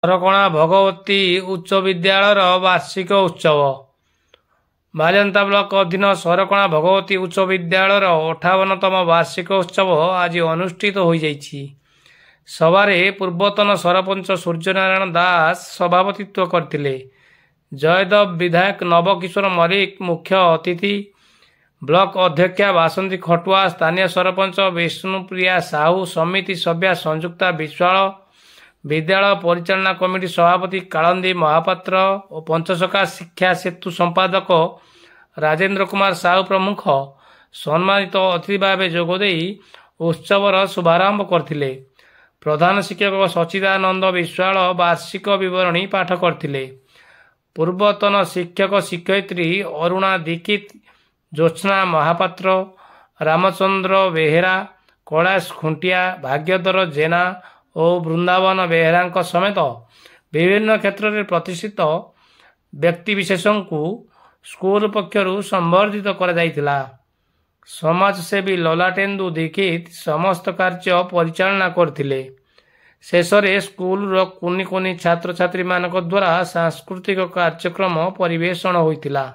ସରକଣା ଭଗବତୀ ଉଚ୍ଚ ବିଦ୍ୟାଳୟର ବାର୍ଷିକ ଉତ୍ସବ। ବାଲିଅନ୍ତା ବ୍ଲକ ଅଧୀନ ସରକଣା ଭଗବତୀ ଉଚ୍ଚ ବିଦ୍ୟାଳୟର 58ତମ ବାର୍ଷିକ ଉତ୍ସବ ଆଜି ଅନୁଷ୍ଠିତ ହୋଇଯାଇଛି। ସଭାରେ ପୂର୍ବତନ ସରପଞ୍ଚ ସୂର୍ଯ୍ୟନାରାୟଣ ଦାସ ସଭାପତିତ୍ୱ କରିଥିଲେ। ଜୟଦେବ ବିଧାୟକ ନବକିଶୋର ମଲ୍ଲିକ ମୁଖ୍ୟ ଅତିଥି, ବ୍ଲକ ଅଧ୍ୟକ୍ଷା ବାସନ୍ତୀ ଖଟୁଆ, ସ୍ଥାନୀୟ ସରପଞ୍ଚ ବିଷ୍ଣୁପ୍ରିୟା ସାହୁ, ସମିତି ସଭ୍ୟା ସଂଯୁକ୍ତା ବିଶ୍ୱାଳ, ବିଦ୍ୟାଳୟ ପରିଚାଳନା କମିଟି ସଭାପତି କାଳନ୍ଦୀ ମହାପାତ୍ର ଓ ପଞ୍ଚସଖା ଶିକ୍ଷା ସେତୁ ସମ୍ପାଦକ ରାଜେନ୍ଦ୍ର କୁମାର ସାହୁ ପ୍ରମୁଖ ସମ୍ମାନିତ ଅତିଥି ଭାବେ ଯୋଗଦେଇ ଉତ୍ସବର ଶୁଭାରମ୍ଭ କରିଥିଲେ। ପ୍ରଧାନ ଶିକ୍ଷକ ସଚ୍ଚିଦାନନ୍ଦ ବିଶ୍ୱାଳ ବାର୍ଷିକ ବିବରଣୀ ପାଠ କରିଥିଲେ। ପୂର୍ବତନ ଶିକ୍ଷକ ଶିକ୍ଷୟିତ୍ରୀ ଅରୁଣା ଦୀକ୍ଷିତ, ଜ୍ୟୋତ୍ସ୍ନା ମହାପାତ୍ର, ରାମଚନ୍ଦ୍ର ବେହେରା, କୈଳାସ ଖୁଣ୍ଟିଆ, ଭାଗ୍ୟଧର ଜେନା ଓ ବୃନ୍ଦାବନ ବେହେରାଙ୍କ ସମେତ ବିଭିନ୍ନ କ୍ଷେତ୍ରରେ ପ୍ରତିଷ୍ଠିତ ବ୍ୟକ୍ତିବିଶେଷଙ୍କୁ ସ୍କୁଲ ପକ୍ଷରୁ ସମ୍ବର୍ଦ୍ଧିତ କରାଯାଇଥିଲା। ସମାଜସେବୀ ଲଲାଟେନ୍ଦୁ ଦୀକ୍ଷିତ ସମସ୍ତ କାର୍ଯ୍ୟ ପରିଚାଳନା କରିଥିଲେ। ଶେଷରେ ସ୍କୁଲର କୁନି କୁନି ଛାତ୍ରଛାତ୍ରୀମାନଙ୍କ ଦ୍ୱାରା ସାଂସ୍କୃତିକ କାର୍ଯ୍ୟକ୍ରମ ପରିବେଷଣ ହୋଇଥିଲା।